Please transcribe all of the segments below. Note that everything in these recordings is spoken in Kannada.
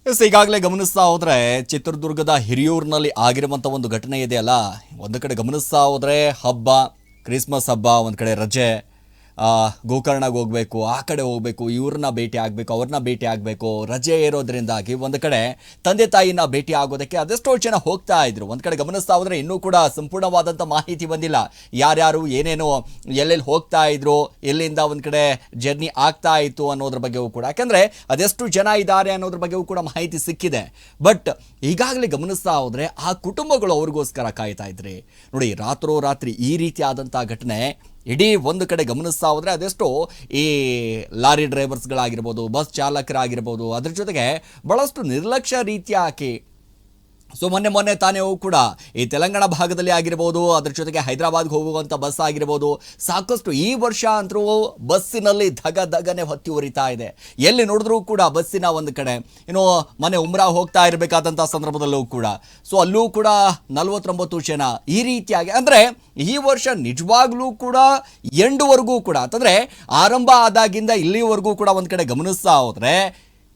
ಈಗಾಗಲೇ ಗಮನಿಸ್ತಾ ಹೋದ್ರೆ ಚಿತ್ರದುರ್ಗದ ಹಿರಿಯೂರಿನಲ್ಲಿ ಆಗಿರುವಂಥ ಒಂದು ಘಟನೆ ಇದೆಯಲ್ಲ, ಒಂದು ಕಡೆ ಗಮನಿಸ್ತಾ ಹೋದ್ರೆ ಹಬ್ಬ, ಕ್ರಿಸ್ಮಸ್ ಹಬ್ಬ, ಒಂದು ಕಡೆ ರಜೆ, ಗೋಕರ್ಣಗೆ ಹೋಗಬೇಕು, ಆ ಕಡೆ ಹೋಗಬೇಕು, ಇವ್ರನ್ನ ಭೇಟಿ ಆಗಬೇಕು, ಅವ್ರನ್ನ ಭೇಟಿ ಆಗಬೇಕು, ರಜೆ ಇರೋದ್ರಿಂದಾಗಿ ಒಂದು ಕಡೆ ತಂದೆ ತಾಯಿನ ಭೇಟಿ ಆಗೋದಕ್ಕೆ ಅದೆಷ್ಟೋ ಜನ ಹೋಗ್ತಾ ಇದ್ರು. ಒಂದು ಕಡೆ ಗಮನಿಸ್ತಾ ಹೋದ್ರೆ ಇನ್ನೂ ಕೂಡ ಸಂಪೂರ್ಣವಾದಂಥ ಮಾಹಿತಿ ಬಂದಿಲ್ಲ, ಯಾರ್ಯಾರು ಏನೇನೋ ಎಲ್ಲೆಲ್ಲಿ ಹೋಗ್ತಾ ಇದ್ರು, ಎಲ್ಲಿಂದ ಒಂದು ಕಡೆ ಜರ್ನಿ ಆಗ್ತಾ ಇತ್ತು ಅನ್ನೋದ್ರ ಬಗ್ಗೆಯೂ ಕೂಡ, ಯಾಕಂದರೆ ಅದೆಷ್ಟು ಜನ ಇದ್ದಾರೆ ಅನ್ನೋದ್ರ ಬಗ್ಗೆಯೂ ಕೂಡ ಮಾಹಿತಿ ಸಿಕ್ಕಿದೆ. ಬಟ್ ಈಗಾಗಲೇ ಗಮನಿಸ್ತಾ ಹೋದರೆ ಆ ಕುಟುಂಬಗಳು ಅವ್ರಿಗೋಸ್ಕರ ಕಾಯ್ತಾ ಇದ್ರಿ. ನೋಡಿ, ರಾತ್ರೋರಾತ್ರಿ ಈ ರೀತಿ ಆದಂಥ ಘಟನೆ ಇಡೀ ಒಂದು ಕಡೆ ಗಮನಿಸ್ತಾ ಹೋದರೆ ಅದೆಷ್ಟೋ ಈ ಲಾರಿ ಡ್ರೈವರ್ಸ್ಗಳಾಗಿರ್ಬೋದು, ಬಸ್ ಚಾಲಕರಾಗಿರ್ಬೋದು, ಅದ್ರ ಜೊತೆಗೆ ಭಾಳಷ್ಟು ನಿರ್ಲಕ್ಷ್ಯ ರೀತಿಯಾಗಿ ಸೊ ಮೊನ್ನೆ ತಾನೇ ಕೂಡ ಈ ತೆಲಂಗಾಣ ಭಾಗದಲ್ಲಿ ಆಗಿರ್ಬೋದು, ಅದ್ರ ಜೊತೆಗೆ ಹೈದರಾಬಾದ್ಗೆ ಹೋಗುವಂಥ ಬಸ್ ಆಗಿರ್ಬೋದು, ಸಾಕಷ್ಟು ಈ ವರ್ಷ ಅಂತರೂ ಬಸ್ಸಿನಲ್ಲಿ ಧಗನೆ ಹೊತ್ತಿ ಉರಿತಾ ಇದೆ. ಎಲ್ಲಿ ನೋಡಿದ್ರೂ ಕೂಡ ಬಸ್ಸಿನ ಒಂದು ಕಡೆ ಏನೋ ಮನೆ ಉಮ್ರಾ ಹೋಗ್ತಾ ಇರಬೇಕಾದಂಥ ಸಂದರ್ಭದಲ್ಲೂ ಕೂಡ ಸೊ ಅಲ್ಲೂ ಕೂಡ 49 ಜನ ಈ ರೀತಿಯಾಗಿ, ಅಂದರೆ ಈ ವರ್ಷ ನಿಜವಾಗ್ಲೂ ಕೂಡ ಎಂಡ್ವರೆಗೂ ಕೂಡ ಅಂತಂದರೆ ಆರಂಭ ಆದಾಗಿಂದ ಇಲ್ಲಿವರೆಗೂ ಕೂಡ ಒಂದು ಕಡೆ ಗಮನಿಸ್ತಾ ಹೋದರೆ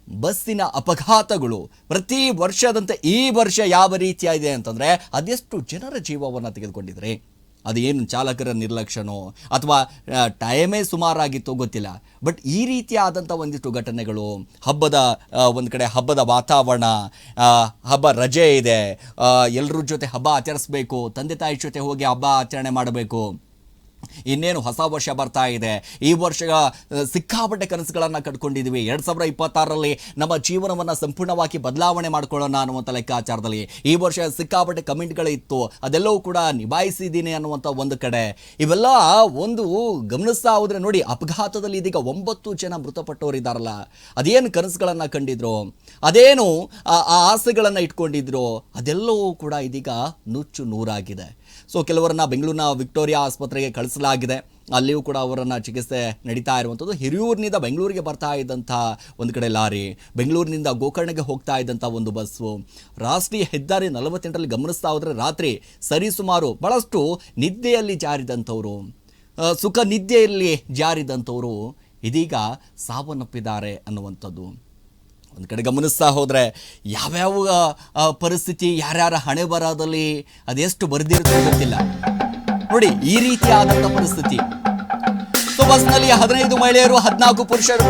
ಬಸ್ಸಿನ ಅಪಘಾತಗಳು ಪ್ರತಿ ವರ್ಷದಂತೆ ಈ ವರ್ಷ ಯಾವ ರೀತಿಯಾಗಿದೆ ಅಂತಂದರೆ ಅದೆಷ್ಟು ಜನರ ಜೀವವನ್ನು ತೆಗೆದುಕೊಂಡಿದ್ರೆ, ಅದು ಏನು ಚಾಲಕರ ನಿರ್ಲಕ್ಷ್ಯನೋ ಅಥವಾ ಟೈಮೇ ಸುಮಾರಾಗಿತ್ತೋ ಗೊತ್ತಿಲ್ಲ. ಬಟ್ ಈ ರೀತಿಯಾದಂಥ ಒಂದಿಷ್ಟು ಘಟನೆಗಳು, ಹಬ್ಬದ ಒಂದು ಕಡೆ ಹಬ್ಬದ ವಾತಾವರಣ, ಹಬ್ಬ ರಜೆ ಇದೆ, ಎಲ್ಲರ ಜೊತೆ ಹಬ್ಬ ಆಚರಿಸ್ಬೇಕು, ತಂದೆ ತಾಯಿ ಜೊತೆ ಹೋಗಿ ಹಬ್ಬ ಆಚರಣೆ ಮಾಡಬೇಕು, ಇನ್ನೇನು ಹೊಸ ವರ್ಷ ಬರ್ತಾ ಇದೆ, ಈ ವರ್ಷ ಸಿಕ್ಕಾಪಟ್ಟೆ ಕನಸುಗಳನ್ನು ಕಟ್ಕೊಂಡಿದ್ದೀವಿ, 2026ರಲ್ಲಿ ನಮ್ಮ ಜೀವನವನ್ನು ಸಂಪೂರ್ಣವಾಗಿ ಬದಲಾವಣೆ ಮಾಡ್ಕೊಳ್ಳೋಣ ಅನ್ನುವಂಥ ಲೆಕ್ಕಾಚಾರದಲ್ಲಿ ಈ ವರ್ಷ ಸಿಕ್ಕಾಪಟ್ಟೆ ಕಮೆಂಟ್ಗಳಿತ್ತು, ಅದೆಲ್ಲವೂ ಕೂಡ ನಿಭಾಯಿಸಿದ್ದೀನಿ ಅನ್ನುವಂಥ ಒಂದು ಕಡೆ ಇವೆಲ್ಲ ಒಂದು ಗಮನಿಸ್ತಾ ಹೋದರೆ ನೋಡಿ, ಅಪಘಾತದಲ್ಲಿ ಇದೀಗ 9 ಜನ ಮೃತಪಟ್ಟವರಿದ್ದಾರಲ್ಲ, ಅದೇನು ಕನಸುಗಳನ್ನು ಕಂಡಿದ್ರು, ಅದೇನು ಆ ಆಸೆಗಳನ್ನು ಇಟ್ಕೊಂಡಿದ್ರು, ಅದೆಲ್ಲವೂ ಕೂಡ ಇದೀಗ ನುಚ್ಚು ನೂರಾಗಿದೆ. ಸೊ ಕೆಲವರನ್ನ ಬೆಂಗಳೂರಿನ ವಿಕ್ಟೋರಿಯಾ ಆಸ್ಪತ್ರೆಗೆ ಕಳಿಸಲಾಗಿದೆ, ಅಲ್ಲಿಯೂ ಕೂಡ ಅವರನ್ನು ಚಿಕಿತ್ಸೆ ನಡೀತಾ ಇರುವಂಥದ್ದು. ಹಿರಿಯೂರಿನಿಂದ ಬೆಂಗಳೂರಿಗೆ ಬರ್ತಾ ಇದ್ದಂಥ ಒಂದು ಕಡೆ ಲಾರಿ, ಬೆಂಗಳೂರಿನಿಂದ ಗೋಕರ್ಣಗೆ ಹೋಗ್ತಾ ಇದ್ದಂಥ ಒಂದು ಬಸ್ಸು, ರಾಷ್ಟ್ರೀಯ ಹೆದ್ದಾರಿ 48ರಲ್ಲಿ ಗಮನಿಸ್ತಾ ಹೋದರೆ ರಾತ್ರಿ ಸರಿಸುಮಾರು ಭಾಳಷ್ಟು ನಿದ್ದೆಯಲ್ಲಿ ಜಾರಿದಂಥವರು, ಸುಖ ನಿದ್ದೆಯಲ್ಲಿ ಜಾರಿದಂಥವರು ಇದೀಗ ಸಾವನ್ನಪ್ಪಿದ್ದಾರೆ ಅನ್ನುವಂಥದ್ದು. ಒಂದು ಕಡೆ ಗಮನಿಸ್ತಾ ಹೋದರೆ ಯಾವ್ಯಾವ ಪರಿಸ್ಥಿತಿ ಯಾರ್ಯಾರ ಹಣೆ ಬರಹದಲ್ಲಿ ಅದೆಷ್ಟು ಬರೆದಿರುತ್ತೆ ಗೊತ್ತಿಲ್ಲ. ನೋಡಿ, ಈ ರೀತಿಯಾದಂಥ ಪರಿಸ್ಥಿತಿ. ಸೊ ಬಸ್ನಲ್ಲಿ 15 ಮಹಿಳೆಯರು 14 ಪುರುಷರು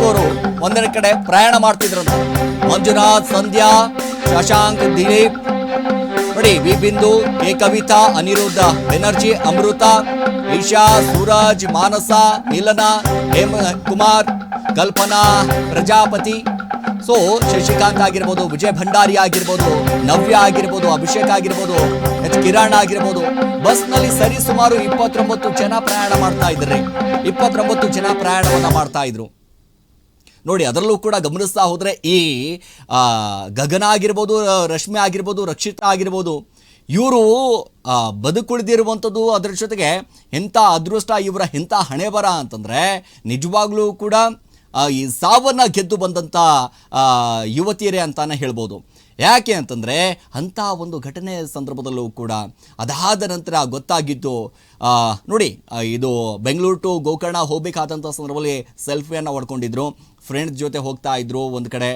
ಒಂದರ ಕಡೆ ಪ್ರಯಾಣ ಮಾಡ್ತಿದ್ರಂತ. ಮಂಜುನಾಥ್, ಸಂಧ್ಯಾ, ಶಶಾಂಕ್, ದಿಲೀಪ್, ನೋಡಿ ವಿ ಬಿಂದು, ಕೆ ಕವಿತಾ, ಅನಿರುದ್ಧ, ಬೆನರ್ಜಿ, ಅಮೃತ, ಈಶಾ, ಸೂರಜ್, ಮಾನಸ, ಮಿಲನ, ಹೇಮ ಕುಮಾರ್, ಕಲ್ಪನಾ, ಪ್ರಜಾಪತಿ, ಸೊ ಶಶಿಕಾಂತ್ ಆಗಿರ್ಬೋದು, ವಿಜಯ್ ಭಂಡಾರಿ ಆಗಿರ್ಬೋದು, ನವ್ಯ ಆಗಿರ್ಬೋದು, ಅಭಿಷೇಕ್ ಆಗಿರ್ಬೋದು, ಕಿರಣ್ ಆಗಿರ್ಬೋದು, ಬಸ್ನಲ್ಲಿ ಸರಿ ಸುಮಾರು 29 ಜನ ಪ್ರಯಾಣ ಮಾಡ್ತಾ ಇದ್ದಾರೆ. 29 ಜನ ಪ್ರಯಾಣವನ್ನು ಮಾಡ್ತಾ ಇದ್ರು. ನೋಡಿ, ಅದರಲ್ಲೂ ಕೂಡ ಗಮನಿಸ್ತಾ ಹೋದರೆ ಈ ಗಗನ ಆಗಿರ್ಬೋದು, ರಶ್ಮಿ ಆಗಿರ್ಬೋದು, ರಕ್ಷಿತಾ ಆಗಿರ್ಬೋದು, ಇವರು ಬದುಕುಳಿದಿರುವಂಥದ್ದು, ಅದರ ಜೊತೆಗೆ ಎಂಥ ಅದೃಷ್ಟ, ಇವರ ಎಂಥ ಹಣೆ ಬರ ಅಂತಂದರೆ ನಿಜವಾಗ್ಲೂ ಕೂಡ ಈ ಸಾವನ್ನು ಗೆದ್ದು ಬಂದಂಥ ಯುವತಿಯರೇ ಅಂತಾನೆ ಹೇಳ್ಬೋದು. ಯಾಕೆ ಅಂತಂದರೆ ಅಂಥ ಒಂದು ಘಟನೆ ಸಂದರ್ಭದಲ್ಲೂ ಕೂಡ ಅದಾದ ನಂತರ ಗೊತ್ತಾಗಿದ್ದು, ನೋಡಿ ಇದು ಬೆಂಗಳೂರು ಟು ಗೋಕರ್ಣ ಹೋಗಬೇಕಾದಂಥ ಸಂದರ್ಭದಲ್ಲಿ ಸೆಲ್ಫಿಯನ್ನು ಹೊಡ್ಕೊಂಡಿದ್ರು, ಫ್ರೆಂಡ್ಸ್ ಜೊತೆ ಹೋಗ್ತಾ ಇದ್ರು, ಒಂದು ಕಡೆ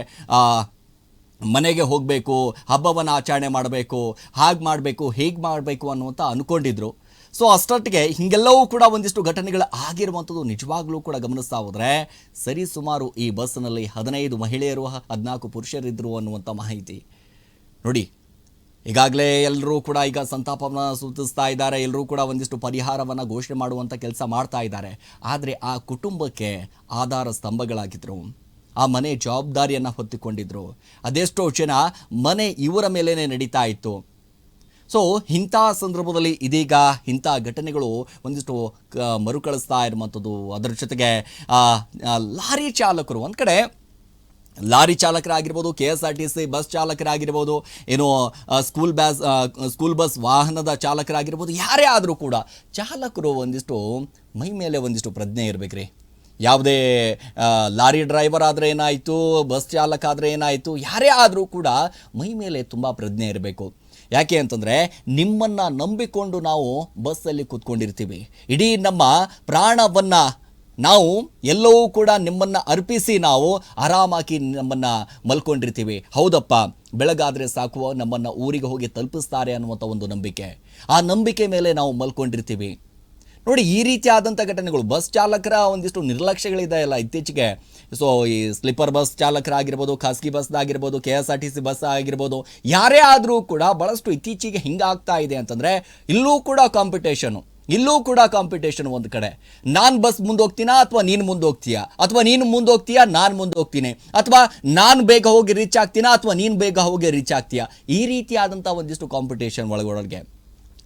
ಮನೆಗೆ ಹೋಗಬೇಕು, ಹಬ್ಬವನ್ನು ಆಚರಣೆ ಮಾಡಬೇಕು, ಹಾಗೆ ಮಾಡಬೇಕು, ಹೇಗೆ ಮಾಡಬೇಕು ಅನ್ನುವಂಥ ಅಂದ್ಕೊಂಡಿದ್ರು. ಸೊ ಅಷ್ಟೊಟ್ಟಿಗೆ ಹೀಗೆಲ್ಲವೂ ಕೂಡ ಒಂದಿಷ್ಟು ಘಟನೆಗಳು ಆಗಿರುವಂಥದ್ದು ನಿಜವಾಗ್ಲೂ ಕೂಡ ಗಮನಿಸ್ತಾ ಹೋದರೆ ಸರಿ ಸುಮಾರು ಈ ಬಸ್ನಲ್ಲಿ 15 ಮಹಿಳೆಯರು 14 ಪುರುಷರಿದ್ದರು ಅನ್ನುವಂಥ ಮಾಹಿತಿ. ನೋಡಿ, ಈಗಾಗಲೇ ಎಲ್ಲರೂ ಕೂಡ ಈಗ ಸಂತಾಪವನ್ನು ಸೂಚಿಸ್ತಾ ಇದ್ದಾರೆ, ಎಲ್ಲರೂ ಕೂಡ ಒಂದಿಷ್ಟು ಪರಿಹಾರವನ್ನು ಘೋಷಣೆ ಮಾಡುವಂಥ ಕೆಲಸ ಮಾಡ್ತಾ ಇದ್ದಾರೆ. ಆದರೆ ಆ ಕುಟುಂಬಕ್ಕೆ ಆಧಾರ ಸ್ತಂಭಗಳಾಗಿದ್ದರು, ಆ ಮನೆ ಜವಾಬ್ದಾರಿಯನ್ನು ಹೊತ್ತುಕೊಂಡಿದ್ರು, ಅದೆಷ್ಟೋ ಜನ ಮನೆ ಇವರ ಮೇಲೇ ನಡೀತಾ ಇತ್ತು. ಸೊ ಇಂಥ ಸಂದರ್ಭದಲ್ಲಿ ಇದೀಗ ಇಂಥ ಘಟನೆಗಳು ಒಂದಿಷ್ಟು ಮರುಕಳಿಸ್ತಾ ಇರುವಂಥದ್ದು. ಅದರ ಜೊತೆಗೆ ಲಾರಿ ಚಾಲಕರು, ಒಂದು ಕಡೆ ಲಾರಿ ಚಾಲಕರಾಗಿರ್ಬೋದು, KSRTC ಬಸ್ ಚಾಲಕರಾಗಿರ್ಬೋದು, ಏನು ಸ್ಕೂಲ್ ಬಸ್ ವಾಹನದ ಚಾಲಕರಾಗಿರ್ಬೋದು, ಯಾರೇ ಆದರೂ ಕೂಡ ಚಾಲಕರು ಒಂದಿಷ್ಟು ಮೈ ಮೇಲೆ ಒಂದಿಷ್ಟು ಪ್ರಜ್ಞೆ ಇರಬೇಕ್ರಿ. ಯಾವುದೇ ಲಾರಿ ಡ್ರೈವರ್ ಆದರೆ ಏನಾಯಿತು, ಬಸ್ ಚಾಲಕ ಆದರೆ ಏನಾಯಿತು, ಯಾರೇ ಆದರೂ ಕೂಡ ಮೈ ಮೇಲೆ ತುಂಬ ಪ್ರಜ್ಞೆ ಇರಬೇಕು. ಯಾಕೆ ಅಂತಂದರೆ ನಿಮ್ಮನ್ನು ನಂಬಿಕೊಂಡು ನಾವು ಬಸ್ಸಲ್ಲಿ ಕೂತ್ಕೊಂಡಿರ್ತೀವಿ, ಇಡೀ ನಮ್ಮ ಪ್ರಾಣವನ್ನು ನಾವು ಎಲ್ಲವೂ ಕೂಡ ನಿಮ್ಮನ್ನು ಅರ್ಪಿಸಿ ನಾವು ಆರಾಮಾಗಿ ನಮ್ಮನ್ನು ಮಲ್ಕೊಂಡಿರ್ತೀವಿ. ಹೌದಪ್ಪ, ಬೆಳಗಾದರೆ ಸಾಕು ನಮ್ಮನ್ನು ಊರಿಗೆ ಹೋಗಿ ತಲುಪಿಸ್ತಾರೆ ಅನ್ನುವಂಥ ಒಂದು ನಂಬಿಕೆ, ಆ ನಂಬಿಕೆ ಮೇಲೆ ನಾವು ಮಲ್ಕೊಂಡಿರ್ತೀವಿ. ನೋಡಿ, ಈ ರೀತಿಯಾದಂಥ ಘಟನೆಗಳು ಬಸ್ ಚಾಲಕರ ಒಂದಿಷ್ಟು ನಿರ್ಲಕ್ಷ್ಯಗಳಿದೆ ಅಲ್ಲ ಇತ್ತೀಚೆಗೆ. ಸೊ ಈ ಸ್ಲೀಪರ್ ಬಸ್ ಚಾಲಕರಾಗಿರ್ಬೋದು, ಖಾಸಗಿ ಬಸ್ದಾಗಿರ್ಬೋದು, KSRTC ಬಸ್ ಆಗಿರ್ಬೋದು, ಯಾರೇ ಆದರೂ ಕೂಡ ಭಾಳಷ್ಟು ಇತ್ತೀಚೆಗೆ ಹಿಂಗಾಗ್ತಾ ಇದೆ ಅಂತಂದರೆ ಇಲ್ಲೂ ಕೂಡ ಕಾಂಪಿಟೇಷನ್ ಒಂದು ಕಡೆ. ನಾನು ಬಸ್ ಮುಂದೆ ಹೋಗ್ತೀನಾ ಅಥವಾ ನೀನು ಮುಂದೆ ಹೋಗ್ತೀಯಾ, ಅಥವಾ ನೀನು ಮುಂದೆ ಹೋಗ್ತೀಯಾ ನಾನು ಮುಂದೆ ಹೋಗ್ತೀನಿ, ಅಥವಾ ನಾನು ಬೇಗ ಹೋಗಿ ರೀಚ್ ಆಗ್ತೀನಾ ಅಥವಾ ನೀನು ಬೇಗ ಹೋಗಿ ರೀಚ್ ಆಗ್ತೀಯಾ, ಈ ರೀತಿಯಾದಂಥ ಒಂದಿಷ್ಟು ಕಾಂಪಿಟೇಷನ್ ಒಳಗೊಳಗೆ.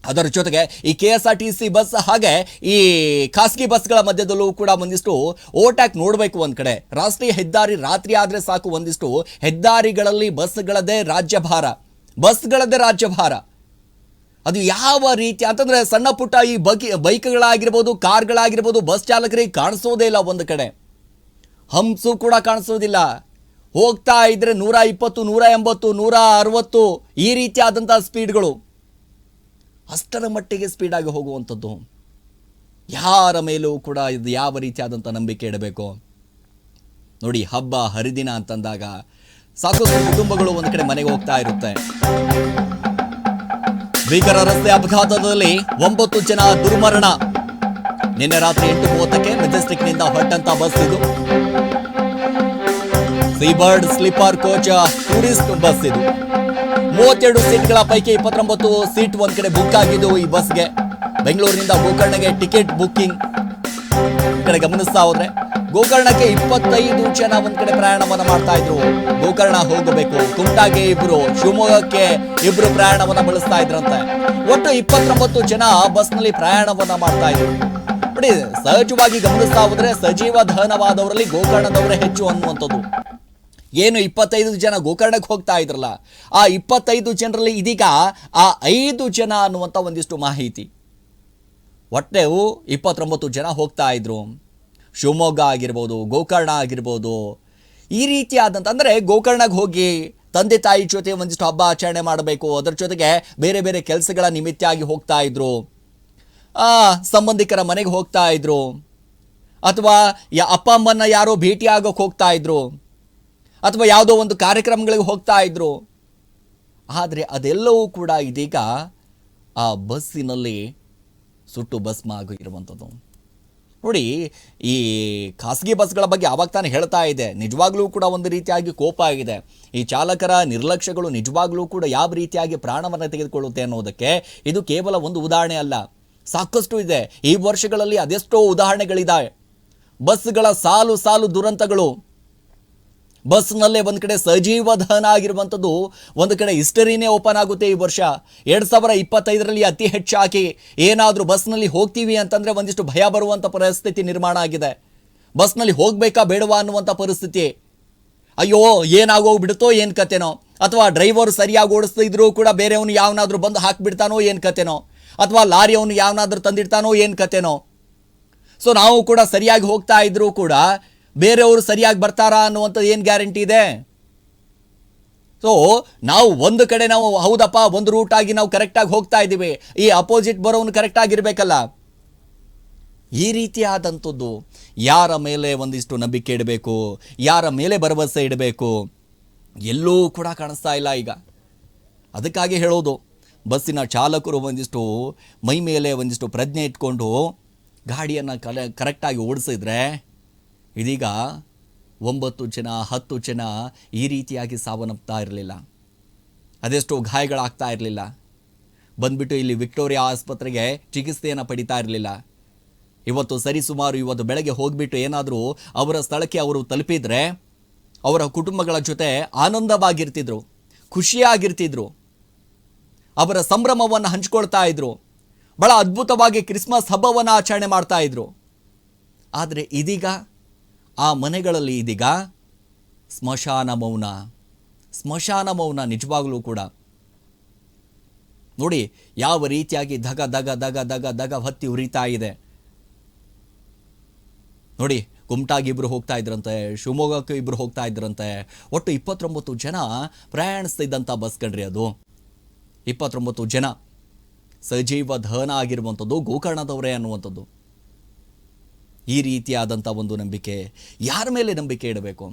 ಅದರ ಜೊತೆಗೆ ಈ KSRTC ಬಸ್ ಹಾಗೆ ಈ ಖಾಸಗಿ ಬಸ್ಗಳ ಮಧ್ಯದಲ್ಲೂ ಕೂಡ ಒಂದಿಷ್ಟು ಓವರ್ಟ್ಯಾಕ್ ನೋಡಬೇಕು. ಒಂದು ಕಡೆ ರಾಷ್ಟ್ರೀಯ ಹೆದ್ದಾರಿ ರಾತ್ರಿ ಆದರೆ ಸಾಕು, ಒಂದಿಷ್ಟು ಹೆದ್ದಾರಿಗಳಲ್ಲಿ ಬಸ್ಗಳದೇ ರಾಜ್ಯಭಾರ. ಅದು ಯಾವ ರೀತಿ ಅಂತಂದರೆ ಸಣ್ಣ ಪುಟ್ಟ ಈ ಬೈಕ್ಗಳಾಗಿರ್ಬೋದು, ಕಾರ್ಗಳಾಗಿರ್ಬೋದು, ಬಸ್ ಚಾಲಕರಿಗೆ ಕಾಣಿಸೋದೇ ಇಲ್ಲ. ಒಂದು ಕಡೆ ಹಂಸು ಕೂಡ ಕಾಣಿಸೋದಿಲ್ಲ. ಹೋಗ್ತಾ ಇದ್ರೆ 120, 180, 160 ಈ ರೀತಿಯಾದಂಥ ಸ್ಪೀಡ್ಗಳು, ಅಷ್ಟರ ಮಟ್ಟಿಗೆ ಸ್ಪೀಡಾಗಿ ಹೋಗುವಂಥದ್ದು. ಯಾರ ಮೇಲೂ ಕೂಡ ಇದು ಯಾವ ರೀತಿಯಾದಂಥ ನಂಬಿಕೆ ಇಡಬೇಕು? ನೋಡಿ, ಹಬ್ಬ ಹರಿದಿನ ಅಂತಂದಾಗ ಸಾಕಷ್ಟು ಕುಟುಂಬಗಳು ಒಂದು ಕಡೆ ಮನೆಗೆ ಹೋಗ್ತಾ ಇರುತ್ತೆ. ಭೀಕರ ರಸ್ತೆ ಅಪಘಾತದಲ್ಲಿ 9 ಜನ ದುರ್ಮರಣ. ನಿನ್ನೆ ರಾತ್ರಿ 8:30ಕ್ಕೆ ಮೆಜೆಸ್ಟಿಕ್ನಿಂದ ಹೊರಟಂತ ಬಸ್ ಇದು. Seabird sleeper coach tourist bus ಇದು. 32 ಸೀಟ್ಗಳ ಪೈಕಿ 29 ಸೀಟ್ ಒಂದ್ ಕಡೆ ಬುಕ್ ಆಗಿದ್ದು ಈ ಬಸ್ಗೆ. ಬೆಂಗಳೂರಿನಿಂದ ಗೋಕರ್ಣಗೆ ಟಿಕೆಟ್ ಬುಕ್ಕಿಂಗ್ ಕಡೆ ಗಮನಿಸ್ತಾ ಹೋದ್ರೆ ಗೋಕರ್ಣಕ್ಕೆ 25 ಜನ ಒಂದ್ ಕಡೆ ಪ್ರಯಾಣವನ್ನ ಮಾಡ್ತಾ ಇದ್ರು. ಗೋಕರ್ಣ ಹೋಗಬೇಕು, ಕುಮಟಾಗೆ 2, ಶಿವಮೊಗ್ಗಕ್ಕೆ 2 ಪ್ರಯಾಣವನ್ನ ಬಳಸ್ತಾ ಇದ್ರಂತೆ. ಒಟ್ಟು 29 ಜನ ಬಸ್ನಲ್ಲಿ ಪ್ರಯಾಣವನ್ನ ಮಾಡ್ತಾ ಇದ್ರು. ನೋಡಿ, ಸಹಜವಾಗಿ ಗಮನಿಸ್ತಾ ಹೋದ್ರೆ ಸಜೀವ ದಹನವಾದವರಲ್ಲಿ ಗೋಕರ್ಣದವರೇ ಹೆಚ್ಚು ಅನ್ನುವಂಥದ್ದು. ಏನು 25 ಜನ ಗೋಕರ್ಣಕ್ಕೆ ಹೋಗ್ತಾ ಇದ್ರಲ್ಲ, ಆ 25 ಜನರಲ್ಲಿ ಇದೀಗ ಆ 5 ಜನ ಅನ್ನುವಂಥ ಒಂದಿಷ್ಟು ಮಾಹಿತಿ. ಒಟ್ಟೆ 29 ಜನ ಹೋಗ್ತಾ ಇದ್ರು. ಶಿವಮೊಗ್ಗ ಆಗಿರ್ಬೋದು, ಗೋಕರ್ಣ ಆಗಿರ್ಬೋದು, ಈ ರೀತಿಯಾದಂಥ ಅಂದರೆ ಗೋಕರ್ಣಕ್ಕೆ ಹೋಗಿ ತಂದೆ ತಾಯಿ ಜೊತೆ ಒಂದಿಷ್ಟು ಹಬ್ಬ ಆಚರಣೆ ಮಾಡಬೇಕು, ಅದರ ಜೊತೆಗೆ ಬೇರೆ ಬೇರೆ ಕೆಲಸಗಳ ನಿಮಿತ್ತಾಗಿ ಹೋಗ್ತಾ ಇದ್ರು, ಸಂಬಂಧಿಕರ ಮನೆಗೆ ಹೋಗ್ತಾ ಇದ್ರು, ಅಥವಾ ಅಪ್ಪ ಅಮ್ಮನ್ನ ಯಾರೋ ಭೇಟಿ ಆಗೋಕೆ ಹೋಗ್ತಾ ಇದ್ರು, ಅಥವಾ ಯಾವುದೋ ಒಂದು ಕಾರ್ಯಕ್ರಮಗಳಿಗೆ ಹೋಗ್ತಾ ಇದ್ರು. ಆದರೆ ಅದೆಲ್ಲವೂ ಕೂಡ ಇದೀಗ ಆ ಬಸ್ಸಿನಲ್ಲಿ ಸುಟ್ಟು ಭಸ್ಮ ಆಗಿರುವಂಥದ್ದು. ನೋಡಿ, ಈ ಖಾಸಗಿ ಬಸ್ಗಳ ಬಗ್ಗೆ ಆವಾಗ ತಾನು ಹೇಳ್ತಾ ಇದೆ, ನಿಜವಾಗ್ಲೂ ಕೂಡ ಒಂದು ರೀತಿಯಾಗಿ ಕೋಪ ಆಗಿದೆ. ಈ ಚಾಲಕರ ನಿರ್ಲಕ್ಷ್ಯಗಳು ನಿಜವಾಗ್ಲೂ ಕೂಡ ಯಾವ ರೀತಿಯಾಗಿ ಪ್ರಾಣವನ್ನು ತೆಗೆದುಕೊಳ್ಳುತ್ತೆ ಅನ್ನೋದಕ್ಕೆ ಇದು ಕೇವಲ ಒಂದು ಉದಾಹರಣೆ ಅಲ್ಲ, ಸಾಕಷ್ಟು ಇದೆ. ಈ ವರ್ಷಗಳಲ್ಲಿ ಅದೆಷ್ಟೋ ಉದಾಹರಣೆಗಳಿದ್ದಾವೆ. ಬಸ್ಗಳ ಸಾಲು ಸಾಲು ದುರಂತಗಳು. ಬಸ್ನಲ್ಲೇ ಒಂದು ಕಡೆ ಸಜೀವ ದಹನ ಆಗಿರುವಂಥದ್ದು, ಒಂದು ಕಡೆ ಹಿಸ್ಟರಿನೇ ಓಪನ್ ಆಗುತ್ತೆ ಈ ವರ್ಷ. 2025ರಲ್ಲಿ ಅತಿ ಹೆಚ್ಚಾಗಿ ಏನಾದರೂ ಬಸ್ನಲ್ಲಿ ಹೋಗ್ತೀವಿ ಅಂತಂದರೆ ಒಂದಿಷ್ಟು ಭಯ ಬರುವಂಥ ಪರಿಸ್ಥಿತಿ ನಿರ್ಮಾಣ ಆಗಿದೆ. ಬಸ್ನಲ್ಲಿ ಹೋಗಬೇಕಾ ಬೇಡವಾ ಅನ್ನುವಂಥ ಪರಿಸ್ಥಿತಿ. ಅಯ್ಯೋ ಏನಾಗೋಗ್ಬಿಡುತ್ತೋ ಏನು ಕತೆನೋ, ಅಥವಾ ಡ್ರೈವರ್ ಸರಿಯಾಗಿ ಓಡಿಸ್ತಿದ್ರು ಕೂಡ ಬೇರೆಯವನು ಯಾವನಾದರೂ ಬಂದು ಹಾಕಿಬಿಡ್ತಾನೋ ಏನು ಕತೆನೋ, ಅಥವಾ ಲಾರಿಯವನು ಯಾವನಾದರೂ ತಂದಿಡ್ತಾನೋ ಏನು ಕತೆನೋ. ಸೊ ನಾವು ಕೂಡ ಸರಿಯಾಗಿ ಹೋಗ್ತಾ ಇದ್ರೂ ಕೂಡ ಬೇರೆಯವರು ಸರಿಯಾಗಿ ಬರ್ತಾರಾ ಅನ್ನುವಂಥದ್ದು ಏನು ಗ್ಯಾರಂಟಿ ಇದೆ? ಸೊ ನಾವು ಒಂದು ಕಡೆ ನಾವು ಹೌದಪ್ಪ ಒಂದು ರೂಟ್ ಆಗಿ ನಾವು ಕರೆಕ್ಟಾಗಿ ಹೋಗ್ತಾ ಇದ್ದೀವಿ, ಈ ಅಪೋಸಿಟ್ ಬರೋನು ಕರೆಕ್ಟಾಗಿರ್ಬೇಕಲ್ಲ. ಈ ರೀತಿಯಾದಂಥದ್ದು ಯಾರ ಮೇಲೆ ಒಂದಿಷ್ಟು ನಂಬಿಕೆ ಇಡಬೇಕು, ಯಾರ ಮೇಲೆ ಭರವಸೆ ಇಡಬೇಕು, ಎಲ್ಲೂ ಕೂಡ ಕಾಣಿಸ್ತಾ ಇಲ್ಲ ಈಗ. ಅದಕ್ಕಾಗಿ ಹೇಳೋದು, ಬಸ್ಸಿನ ಚಾಲಕರು ಒಂದಿಷ್ಟು ಮೈ ಮೇಲೆ ಒಂದಿಷ್ಟು ಪ್ರಜ್ಞೆ ಇಟ್ಕೊಂಡು ಗಾಡಿಯನ್ನು ಕರೆಕ್ಟಾಗಿ ಓಡಿಸಿದ್ರೆ ಇದೀಗ 9 ಜನ 10 ಜನ ಈ ರೀತಿಯಾಗಿ ಸಾವನ್ನಪ್ತಾ ಇರಲಿಲ್ಲ, ಅದೆಷ್ಟೋ ಗಾಯಗಳಾಗ್ತಾ ಇರಲಿಲ್ಲ, ಬಂದ್ಬಿಟ್ಟು ಇಲ್ಲಿ ವಿಕ್ಟೋರಿಯಾ ಆಸ್ಪತ್ರೆಗೆ ಚಿಕಿತ್ಸೆಯನ್ನು ಪಡಿತಾ ಇರಲಿಲ್ಲ. ಇವತ್ತು ಸರಿಸುಮಾರು ಇವತ್ತು ಬೆಳಗ್ಗೆ ಹೋಗಿಬಿಟ್ಟು ಏನಾದರೂ ಅವರ ಸ್ಥಳಕ್ಕೆ ಅವರು ತಲುಪಿದರೆ ಅವರ ಕುಟುಂಬಗಳ ಜೊತೆ ಆನಂದವಾಗಿರ್ತಿದ್ರು, ಖುಷಿಯಾಗಿರ್ತಿದ್ರು, ಅವರ ಸಂಭ್ರಮವನ್ನು ಹಂಚ್ಕೊಳ್ತಾ ಇದ್ರು, ಬಹಳ ಅದ್ಭುತವಾಗಿ ಕ್ರಿಸ್ಮಸ್ ಹಬ್ಬವನ್ನು ಆಚರಣೆ ಮಾಡ್ತಾ ಇದ್ರು. ಆದರೆ ಇದೀಗ ಆ ಮನೆಗಳಲ್ಲಿ ಇದೀಗ ಸ್ಮಶಾನ ಮೌನ ನಿಜವಾಗ್ಲೂ ಕೂಡ. ನೋಡಿ ಯಾವ ರೀತಿಯಾಗಿ ದಗ ದಗ ದಗ ದಗ ದಗ ಹೊತ್ತಿ ಉರಿತಾ ಇದೆ. ನೋಡಿ, ಕುಮಟಾಗಿ 2 ಹೋಗ್ತಾ ಇದ್ರಂತೆ, ಶಿವಮೊಗ್ಗಕ್ಕೆ 2 ಹೋಗ್ತಾ ಇದ್ರಂತೆ. ಒಟ್ಟು 29 ಜನ ಪ್ರಯಾಣಿಸ್ತಿದ್ದಂಥ ಬಸ್ ಕಣ್ರಿ ಅದು. 29 ಜನ ಸಜೀವ ದಹನ ಆಗಿರುವಂಥದ್ದು ಗೋಕರ್ಣದವರೇ ಅನ್ನುವಂಥದ್ದು. ಈ ರೀತಿಯಾದಂಥ ಒಂದು ನಂಬಿಕೆ, ಯಾರ ಮೇಲೆ ನಂಬಿಕೆ ಇಡಬೇಕು?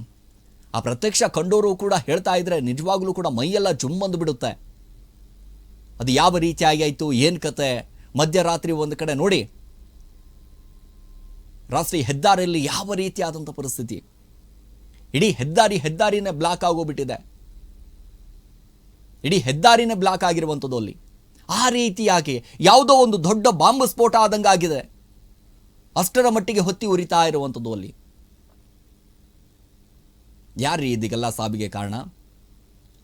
ಆ ಪ್ರತ್ಯಕ್ಷ ಕಂಡೋರು ಕೂಡ ಹೇಳ್ತಾ ಇದ್ರೆ ನಿಜವಾಗ್ಲೂ ಕೂಡ ಮೈಯೆಲ್ಲ ಜುಮ್ಮಂದು ಬಿಡುತ್ತೆ. ಅದು ಯಾವ ರೀತಿಯಾಗಿ ಆಯಿತು, ಏನು ಕತೆ? ಮಧ್ಯರಾತ್ರಿ ಒಂದು ಕಡೆ ನೋಡಿ, ರಾಷ್ಟ್ರೀಯ ಹೆದ್ದಾರಿಯಲ್ಲಿ ಯಾವ ರೀತಿಯಾದಂಥ ಪರಿಸ್ಥಿತಿ, ಇಡೀ ಹೆದ್ದಾರಿನೇ ಬ್ಲಾಕ್ ಆಗೋಗ್ಬಿಟ್ಟಿದೆ. ಇಡೀ ಹೆದ್ದಾರಿನೇ ಬ್ಲಾಕ್ ಆಗಿರುವಂಥದ್ದು ಅಲ್ಲಿ. ಆ ರೀತಿಯಾಗಿ ಯಾವುದೋ ಒಂದು ದೊಡ್ಡ ಬಾಂಬ್ ಸ್ಫೋಟ ಆದಂಗೆ ಆಗಿದೆ. ಅಷ್ಟರ ಮಟ್ಟಿಗೆ ಹೊತ್ತಿ ಉರಿತಾ ಇರುವಂಥದ್ದು ಅಲ್ಲಿ. ಯಾರ್ರೀ ಇದಕ್ಕೆಲ್ಲ ಸಾವಿಗೆ ಕಾರಣ?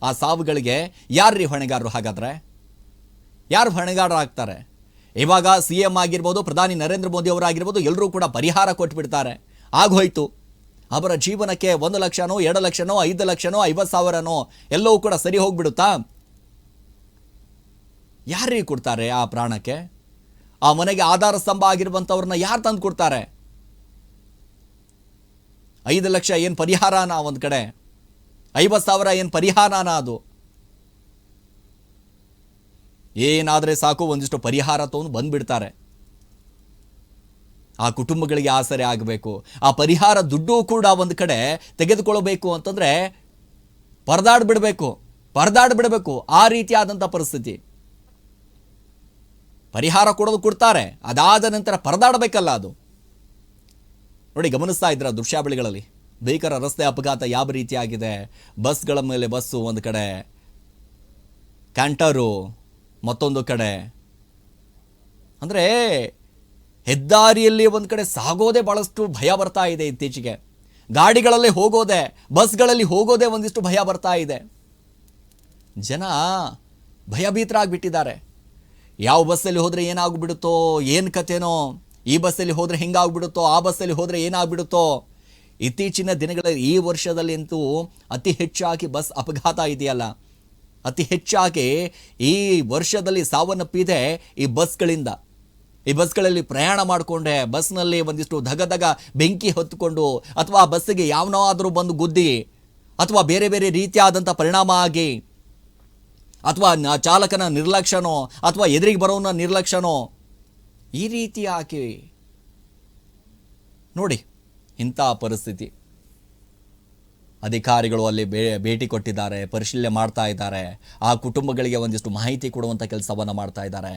ಆ ಸಾವುಗಳಿಗೆ ಯಾರ್ರೀ ಹೊಣೆಗಾರರು? ಹಾಗಾದ್ರೆ ಯಾರು ಹೊಣೆಗಾರರಾಗ್ತಾರೆ? ಇವಾಗ CM ಆಗಿರ್ಬೋದು, ಪ್ರಧಾನಿ ನರೇಂದ್ರ ಮೋದಿ ಅವರಾಗಿರ್ಬೋದು, ಎಲ್ಲರೂ ಕೂಡ ಪರಿಹಾರ ಕೊಟ್ಬಿಡ್ತಾರೆ, ಆಗೋಯ್ತು. ಅವರ ಜೀವನಕ್ಕೆ 1 ಲಕ್ಷನೋ 2 ಲಕ್ಷನೋ 5 ಲಕ್ಷನೋ 50,000ನೋ ಎಲ್ಲವೂ ಕೂಡ ಸರಿ ಹೋಗ್ಬಿಡುತ್ತಾ? ಯಾರ್ರೀ ಕೊಡ್ತಾರೆ ಆ ಪ್ರಾಣಕ್ಕೆ? ಆ ಮನೆಗೆ ಆಧಾರ ಸ್ತಂಭ ಆಗಿರುವಂಥವ್ರನ್ನ ಯಾರು ತಂದು ಕೊಡ್ತಾರೆ? 5 ಲಕ್ಷ ಏನು ಪರಿಹಾರನ ಒಂದು ಕಡೆ, 50,000 ಏನು ಪರಿಹಾರನ? ಅದು ಏನಾದರೆ ಸಾಕು, ಒಂದಿಷ್ಟು ಪರಿಹಾರ ತಗೊಂಡು ಬಂದ್ಬಿಡ್ತಾರೆ. ಆ ಕುಟುಂಬಗಳಿಗೆ ಆಸರೆ ಆಗಬೇಕು. ಆ ಪರಿಹಾರ ದುಡ್ಡು ಕೂಡ ಒಂದು ಕಡೆ ತೆಗೆದುಕೊಳ್ಳಬೇಕು ಅಂತಂದರೆ ಪರದಾಡ್ಬಿಡಬೇಕು. ಆ ರೀತಿಯಾದಂಥ ಪರಿಸ್ಥಿತಿ. ಪರಿಹಾರ ಕೊಡೋದು ಕೊಡ್ತಾರೆ, ಅದಾದ ನಂತರ ಪರದಾಡಬೇಕಲ್ಲ ಅದು. ನೋಡಿ, ಗಮನಿಸ್ತಾ ಇದ್ರ ದೃಶ್ಯಾವಳಿಗಳಲ್ಲಿ ಭೀಕರ ರಸ್ತೆ ಅಪಘಾತ ಯಾವ ರೀತಿಯಾಗಿದೆ. ಬಸ್ಗಳ ಮೇಲೆ ಬಸ್ಸು ಒಂದು ಕಡೆ, ಕ್ಯಾಂಟರು ಮತ್ತೊಂದು ಕಡೆ. ಅಂದರೆ ಹೆದ್ದಾರಿಯಲ್ಲಿ ಒಂದು ಕಡೆ ಸಾಗೋದೇ ಭಾಳಷ್ಟು ಭಯ ಬರ್ತಾ ಇದೆ ಇತ್ತೀಚೆಗೆ. ಗಾಡಿಗಳಲ್ಲಿ ಹೋಗೋದೆ, ಬಸ್ಗಳಲ್ಲಿ ಹೋಗೋದೇ ಒಂದಿಷ್ಟು ಭಯ ಬರ್ತಾ ಇದೆ. ಜನ ಭಯಭೀತರಾಗಿಬಿಟ್ಟಿದ್ದಾರೆ. ಯಾವ ಬಸ್ಸಲ್ಲಿ ಹೋದರೆ ಏನಾಗ್ಬಿಡುತ್ತೋ, ಏನು ಕಥೆನೋ, ಈ ಬಸ್ಸಲ್ಲಿ ಹೋದರೆ ಹಿಂಗಾಗ್ಬಿಡುತ್ತೋ, ಆ ಬಸ್ಸಲ್ಲಿ ಹೋದರೆ ಏನಾಗ್ಬಿಡುತ್ತೋ. ಇತ್ತೀಚಿನ ದಿನಗಳಲ್ಲಿ ಈ ವರ್ಷದಲ್ಲಿ ಅಂತೂ ಅತಿ ಹೆಚ್ಚಾಗಿ ಬಸ್ ಅಪಘಾತ ಇದೆಯಲ್ಲ, ಅತಿ ಹೆಚ್ಚಾಗಿ ಈ ವರ್ಷದಲ್ಲಿ ಸಾವನ್ನಪ್ಪಿದೆ ಈ ಬಸ್ಗಳಿಂದ. ಈ ಬಸ್ಗಳಲ್ಲಿ ಪ್ರಯಾಣ ಮಾಡಿಕೊಂಡೆ, ಬಸ್ನಲ್ಲಿ ಒಂದಿಷ್ಟು ಧಗ ಬೆಂಕಿ ಹೊತ್ತುಕೊಂಡು, ಅಥವಾ ಬಸ್ಸಿಗೆ ಯಾವನಾದರೂ ಬಂದು ಗುದ್ದಿ, ಅಥವಾ ಬೇರೆ ಬೇರೆ ರೀತಿಯಾದಂಥ ಪರಿಣಾಮ ಆಗಿ, ಅಥವಾ ಚಾಲಕನ ನಿರ್ಲಕ್ಷ್ಯನೋ, ಅಥವಾ ಎದುರಿಗೆ ಬರೋನ ನಿರ್ಲಕ್ಷ್ಯನೋ, ಈ ರೀತಿಯಾಗಿ ನೋಡಿ ಇಂಥ ಪರಿಸ್ಥಿತಿ. ಅಧಿಕಾರಿಗಳು ಅಲ್ಲಿ ಭೇಟಿ ಕೊಟ್ಟಿದ್ದಾರೆ, ಪರಿಶೀಲನೆ ಮಾಡ್ತಾ ಇದ್ದಾರೆ. ಆ ಕುಟುಂಬಗಳಿಗೆ ಒಂದಿಷ್ಟು ಮಾಹಿತಿ ಕೊಡುವಂಥ ಕೆಲಸವನ್ನು ಮಾಡ್ತಾ ಇದ್ದಾರೆ.